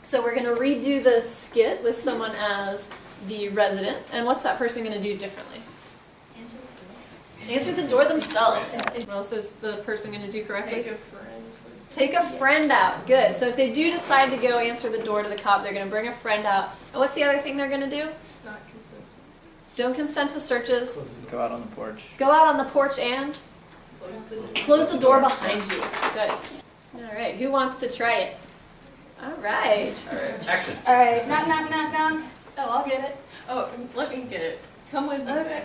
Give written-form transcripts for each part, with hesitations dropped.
So we're going to redo the skit with someone as the resident. And what's that person going to do differently? Answer the door themselves. What else is the person going to do correctly? Take a friend out. Good. So if they do decide to go answer the door to the cop, they're going to bring a friend out. And what's the other thing they're going to do? Not consent to search. Don't consent to searches. Go out on the porch. Go out on the porch and close the door behind you. Good. All right. Who wants to try it? All right. Alright, action. All right, knock, knock, knock, knock. Oh, I'll get it. Oh, let me get it. Come with me. Okay.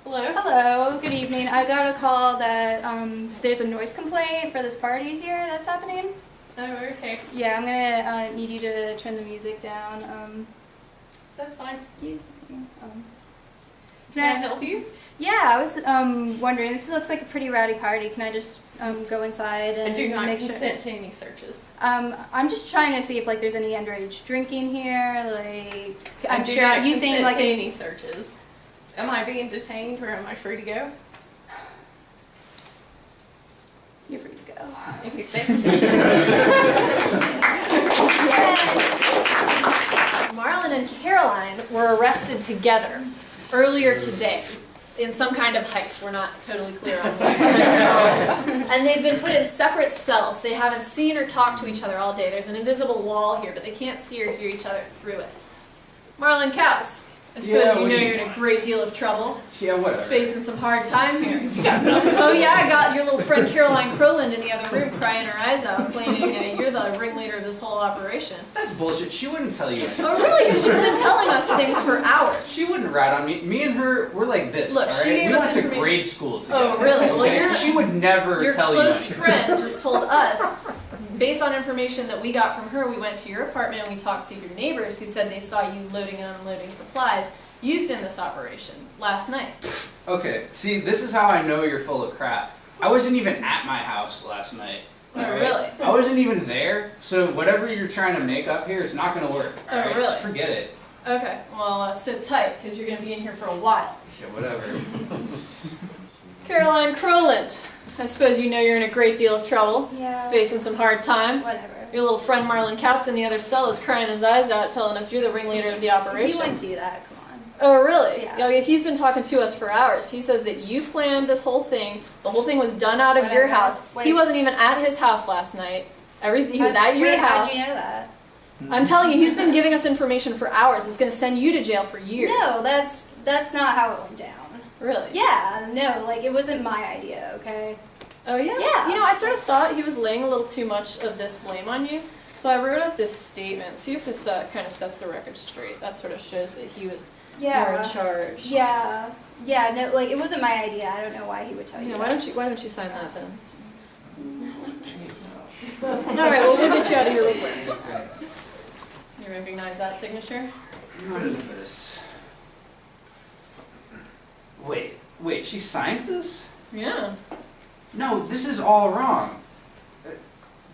Hello? Hello, good evening. I got a call that there's a noise complaint for this party here that's happening. Oh, okay. Yeah, I'm gonna need you to turn the music down. That's fine. Excuse me. Can I help you? Yeah, I was wondering. This looks like a pretty rowdy party. Can I just go inside and I do not make consent to any searches. I'm just trying to see if like there's any underage drinking here. Like, I I'm do sure not you seem consent like to a any searches. Am I being detained or am I free to go? You're free to go. Okay, thanks. Marlon and Caroline were arrested together earlier today in some kind of heist. We're not totally clear on what. And they've been put in separate cells. They haven't seen or talked to each other all day. There's an invisible wall here, but they can't see or hear each other through it. Marlon Kautz, I suppose Yeah, you what know do you you're in a great deal of trouble. Yeah, whatever. Facing some hard time here. Oh yeah, I got your little friend Caroline Crowland in the other room crying her eyes out, claiming you're the ringleader of this whole operation. That's bullshit. She wouldn't tell you anything. Oh really? Because she's been telling us things for hours. She wouldn't rat on me. Me and her, we're like this. Look, all she right? gave we us went to information. grade school together. Oh really? Well, okay? She would never your tell close you. friend just told us, based on information that we got from her, we went to your apartment and we talked to your neighbors who said they saw you loading and unloading supplies used in this operation last night. Okay, see, this is how I know you're full of crap. I wasn't even at my house last night. Oh, all right? really? I wasn't even there, so whatever you're trying to make up here, it's not going to work. Oh, All right? really? Just forget it. Okay, well sit tight because you're going to be in here for a while. Yeah, whatever. Caroline Crowland, I suppose you know you're in a great deal of trouble, Yeah. facing some hard time. Whatever. Your little friend Marlon Kautz in the other cell is crying his eyes out, telling us you're the ringleader of the He operation. wouldn't do that. Come on. Oh, really? Yeah. Yeah, he's been talking to us for hours. He says that you planned this whole thing. The whole thing was done out of your Whatever. house. Wait. He wasn't even at his house last night. He was at your Wait, house. how'd you know that? I'm telling you, he's been giving us information for hours. It's going to send you to jail for years. No, that's not how it went down. Really? Yeah, no, like it wasn't my idea, okay? Oh, yeah? Yeah. You know, I sort of thought he was laying a little too much of this blame on you. So I wrote up this statement. See if this kind of sets the record straight. That sort of shows that he was more in charge. Yeah. Yeah, no, like it wasn't my idea. I don't know why he would tell you. Yeah, that. why don't you sign that then? All right, well, we'll get you out of here real quick. You recognize that signature? What is this? Wait, she signed this? Yeah. No, this is all wrong.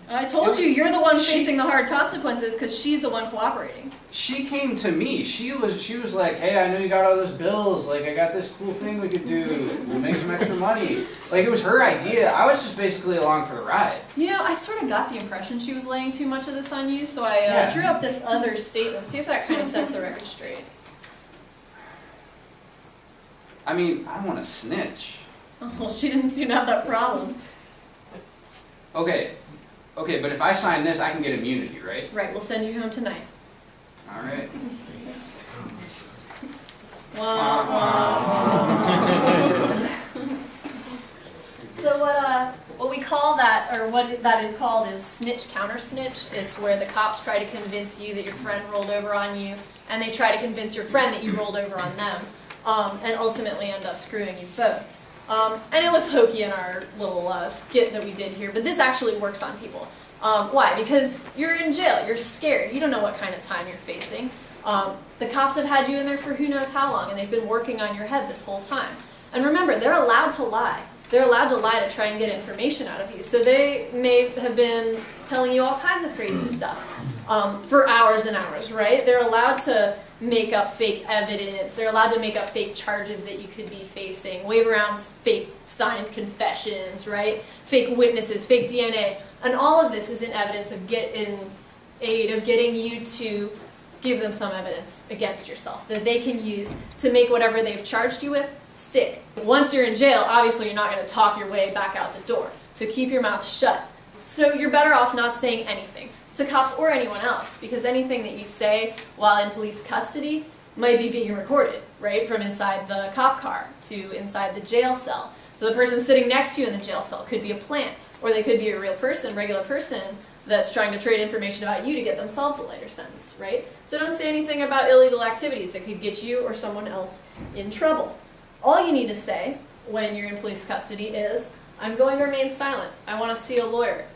I told you, you're the one She- facing the hard consequences because she's the one cooperating. She came to me. She was like, hey, I know you got all those bills. Like, I got this cool thing we could do. We'll make some extra money. Like, it was her idea. I was just basically along for the ride. You know, I sort of got the impression she was laying too much of this on you, so I Yeah. drew up this other statement. See if that kind of sets the record straight. I mean, I don't want to snitch. Oh, well, she didn't seem to have that problem. Okay, but if I sign this, I can get immunity, right? Right, we'll send you home tonight. All right. Wah, wah, wah. So what we call that, or what that is called, is snitch counter snitch. It's where the cops try to convince you that your friend rolled over on you, and they try to convince your friend that you rolled over on them, and ultimately end up screwing you both. And it looks hokey in our little skit that we did here, but this actually works on people. Why? Because you're in jail, you're scared, you don't know what kind of time you're facing. The cops have had you in there for who knows how long, and they've been working on your head this whole time. And remember, they're allowed to lie. They're allowed to lie to try and get information out of you. So they may have been telling you all kinds of crazy stuff for hours and hours, right? They're allowed to make up fake evidence. They're allowed to make up fake charges that you could be facing, wave around fake signed confessions, right? Fake witnesses, fake DNA. And all of this is in evidence of in aid of getting you to give them some evidence against yourself that they can use to make whatever they've charged you with stick. Once you're in jail, obviously you're not going to talk your way back out the door. So keep your mouth shut. So you're better off not saying anything to cops or anyone else, because anything that you say while in police custody might be being recorded, right? From inside the cop car to inside the jail cell. So the person sitting next to you in the jail cell could be a plant, or they could be a real person, regular person, that's trying to trade information about you to get themselves a lighter sentence, right? So don't say anything about illegal activities that could get you or someone else in trouble. All you need to say when you're in police custody is, I'm going to remain silent. I want to see a lawyer.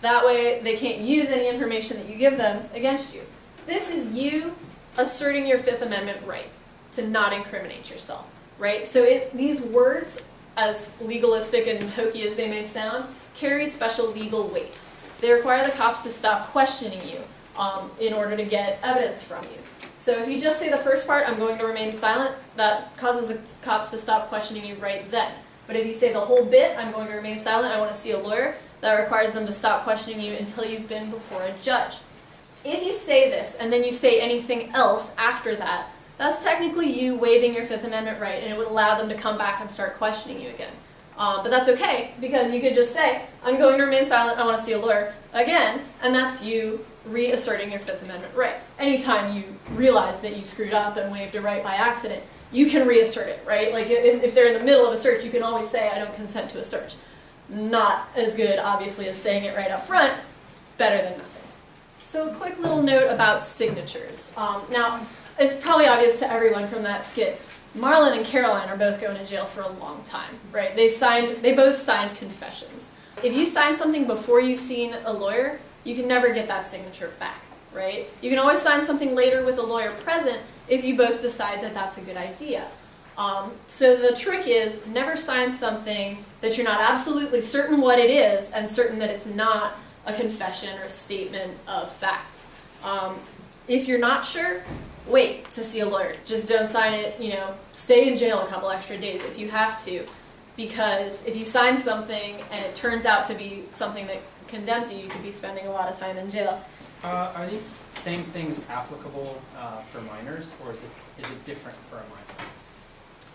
That way they can't use any information that you give them against you. This is you asserting your Fifth Amendment right to not incriminate yourself, right? So these words, as legalistic and hokey as they may sound, carry special legal weight. They require the cops to stop questioning you in order to get evidence from you. So if you just say the first part, I'm going to remain silent, that causes the cops to stop questioning you right then. But if you say the whole bit, I'm going to remain silent, I want to see a lawyer, that requires them to stop questioning you until you've been before a judge. If you say this and then you say anything else after that, that's technically you waiving your Fifth Amendment right, and it would allow them to come back and start questioning you again. But that's okay, because you could just say, I'm going to remain silent, I want to see a lawyer, again, and that's you reasserting your Fifth Amendment rights. Anytime you realize that you screwed up and waived a right by accident, you can reassert it, right? Like if they're in the middle of a search, you can always say, I don't consent to a search. Not as good, obviously, as saying it right up front, better than nothing. So a quick little note about signatures. Now, it's probably obvious to everyone from that skit, Marlon and Caroline are both going to jail for a long time, right? They both signed confessions. If you sign something before you've seen a lawyer, you can never get that signature back, right? You can always sign something later with a lawyer present if you both decide that that's a good idea. So the trick is never sign something that you're not absolutely certain what it is and certain that it's not a confession or a statement of facts. If you're not sure, wait to see a lawyer. Just don't sign it, stay in jail a couple extra days if you have to, because if you sign something and it turns out to be something that condemns you, you could be spending a lot of time in jail. Are these same things applicable for minors, or is it different for a minor?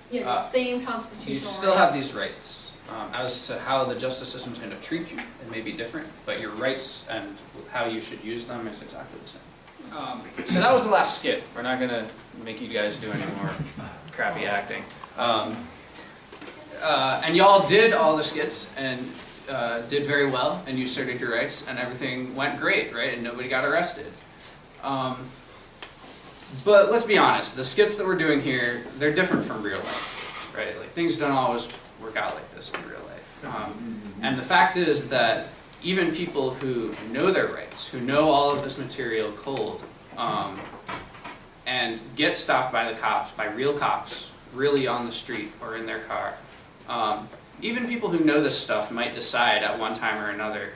Yeah, same constitutional You still have rights. these rights. As to how the justice system is going to treat you, it may be different, but your rights and how you should use them is exactly the same. So that was the last skit. We're not going to make you guys do any more crappy acting. And y'all did all the skits and did very well, and you asserted your rights, and everything went great, right? And nobody got arrested. But let's be honest, the skits that we're doing here, they're different from real life, right? Like, things don't always work out like this in real life. And the fact is that even people who know their rights, who know all of this material cold, and get stopped by the cops, by real cops, really on the street or in their car, even people who know this stuff might decide at one time or another,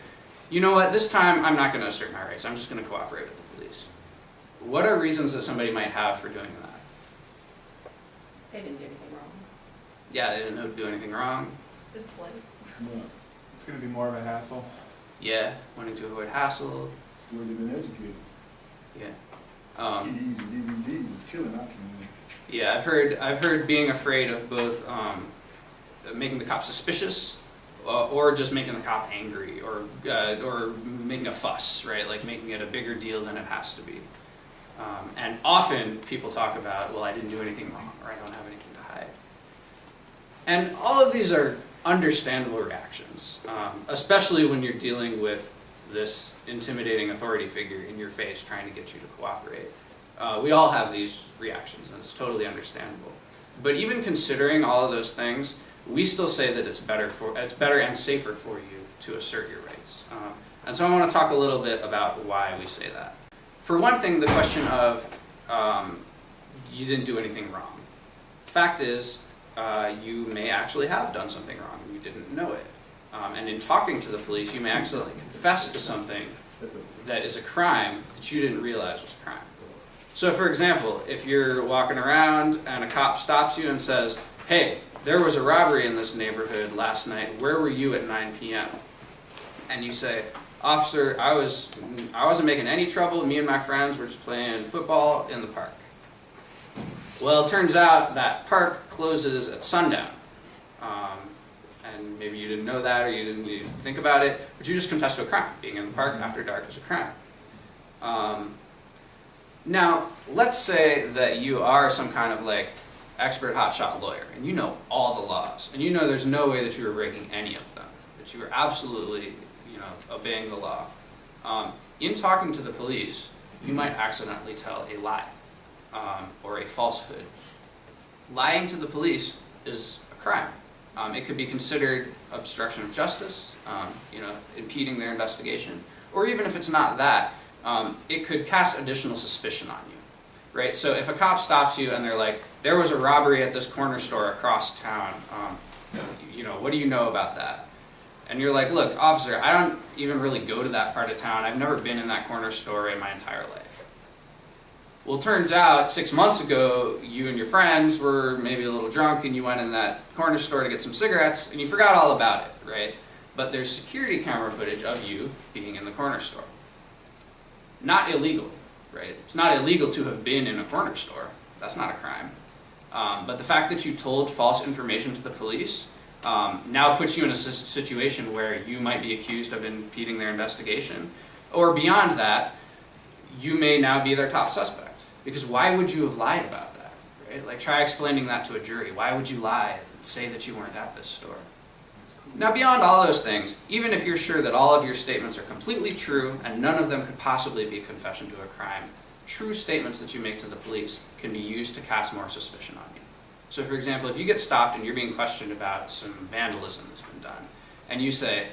you know what, this time I'm not going to assert my rights, I'm just going to cooperate with the police. What are reasons that somebody might have for doing that? They didn't do anything wrong. Yeah, they didn't do anything wrong. It's like, It's going to be more of a hassle. Yeah, wanting to avoid hassle. Where they've been educated. Yeah. CDs and DVDs is killing our community. Yeah, I've heard being afraid of both making the cop suspicious, or just making the cop angry, or making a fuss, right? Like making it a bigger deal than it has to be. And often people talk about, well, I didn't do anything wrong, or I don't have anything to hide. And all of these are understandable reactions, especially when you're dealing with this intimidating authority figure in your face trying to get you to cooperate. We all have these reactions, and it's totally understandable. But even considering all of those things, we still say that it's better and safer for you to assert your rights. And so I want to talk a little bit about why we say that. For one thing, the question of you didn't do anything wrong. Fact is, you may actually have done something wrong and you didn't know it. And in talking to the police, you may accidentally confess to something that is a crime that you didn't realize was a crime. So for example, if you're walking around and a cop stops you and says, hey, there was a robbery in this neighborhood last night, where were you at 9 p.m.? And you say, officer, I wasn't making any trouble, me and my friends were just playing football in the park. Well, it turns out that park closes at sundown. And maybe you didn't know that or you didn't think about it, but you just confessed to a crime. Being in the park after dark is a crime. Now, let's say that you are some kind of like expert hotshot lawyer, and you know all the laws, and you know there's no way that you were breaking any of them, that you were absolutely, obeying the law. In talking to the police, you might accidentally tell a lie or a falsehood. Lying to the police is a crime. It could be considered obstruction of justice, impeding their investigation, or even if it's not that, it could cast additional suspicion on you, right? So if a cop stops you and they're like, there was a robbery at this corner store across town, what do you know about that? And you're like, look, officer, I don't even really go to that part of town. I've never been in that corner store in my entire life. Well, it turns out 6 months ago, you and your friends were maybe a little drunk and you went in that corner store to get some cigarettes and you forgot all about it, right? But there's security camera footage of you being in the corner store. Not illegal, right? It's not illegal to have been in a corner store. That's not a crime. But the fact that you told false information to the police now puts you in a situation where you might be accused of impeding their investigation. Or beyond that, you may now be their top suspect. Because why would you have lied about that, right? Like, try explaining that to a jury. Why would you lie and say that you weren't at this store? Now, beyond all those things, even if you're sure that all of your statements are completely true and none of them could possibly be a confession to a crime, true statements that you make to the police can be used to cast more suspicion on you. So for example, if you get stopped and you're being questioned about some vandalism that's been done, and you say,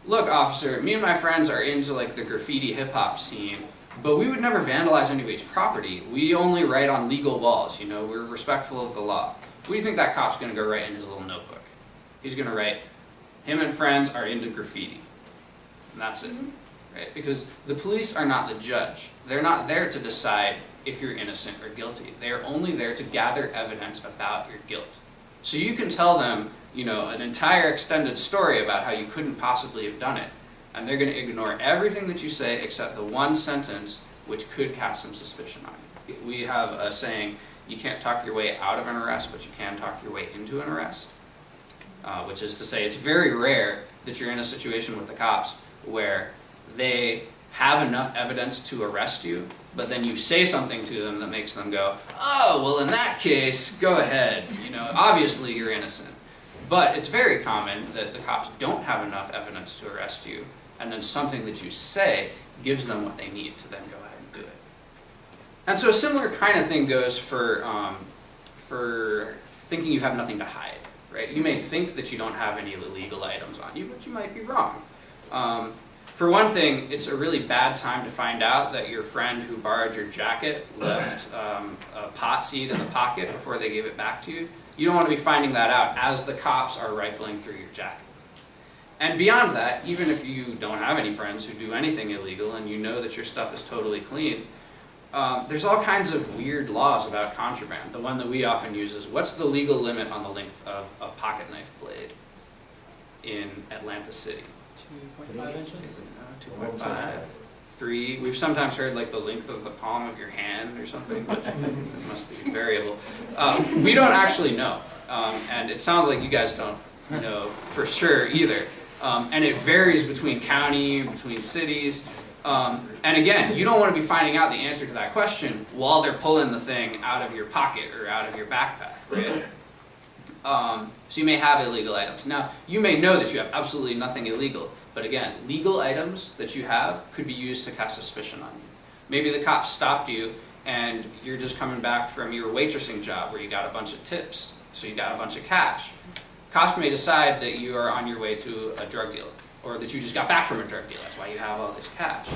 look, officer, me and my friends are into like the graffiti hip-hop scene, but we would never vandalize anybody's property. We only write on legal walls, we're respectful of the law. What do you think that cop's going to go write in his little notebook? He's going to write, him and friends are into graffiti. And that's it, right? Because the police are not the judge. They're not there to decide if you're innocent or guilty. They are only there to gather evidence about your guilt. So you can tell them, an entire extended story about how you couldn't possibly have done it, and they're going to ignore everything that you say except the one sentence which could cast some suspicion on you. We have a saying, you can't talk your way out of an arrest, but you can talk your way into an arrest. Which is to say, it's very rare that you're in a situation with the cops where they have enough evidence to arrest you, but then you say something to them that makes them go, oh, well in that case, go ahead, obviously you're innocent. But it's very common that the cops don't have enough evidence to arrest you, and then something that you say gives them what they need to then go ahead and do it. And so a similar kind of thing goes for thinking you have nothing to hide. Right? You may think that you don't have any illegal items on you, but you might be wrong. For one thing, it's a really bad time to find out that your friend who borrowed your jacket left a pot seed in the pocket before they gave it back to you. You don't want to be finding that out as the cops are rifling through your jacket. And beyond that, even if you don't have any friends who do anything illegal and you know that your stuff is totally clean, there's all kinds of weird laws about contraband. The one that we often use is, what's the legal limit on the length of a pocket knife blade in Atlanta City? 2.5 inches? 2.5, 3. We've sometimes heard like the length of the palm of your hand or something, but it must be variable. We don't actually know, and it sounds like you guys don't know for sure either. And it varies between county, between cities. And again, you don't want to be finding out the answer to that question while they're pulling the thing out of your pocket or out of your backpack, right? So you may have illegal items. Now, you may know that you have absolutely nothing illegal, but again, legal items that you have could be used to cast suspicion on you. Maybe the cops stopped you and you're just coming back from your waitressing job where you got a bunch of tips, so you got a bunch of cash. Cops may decide that you are on your way to a drug deal, or that you just got back from a drug deal. That's why you have all this cash.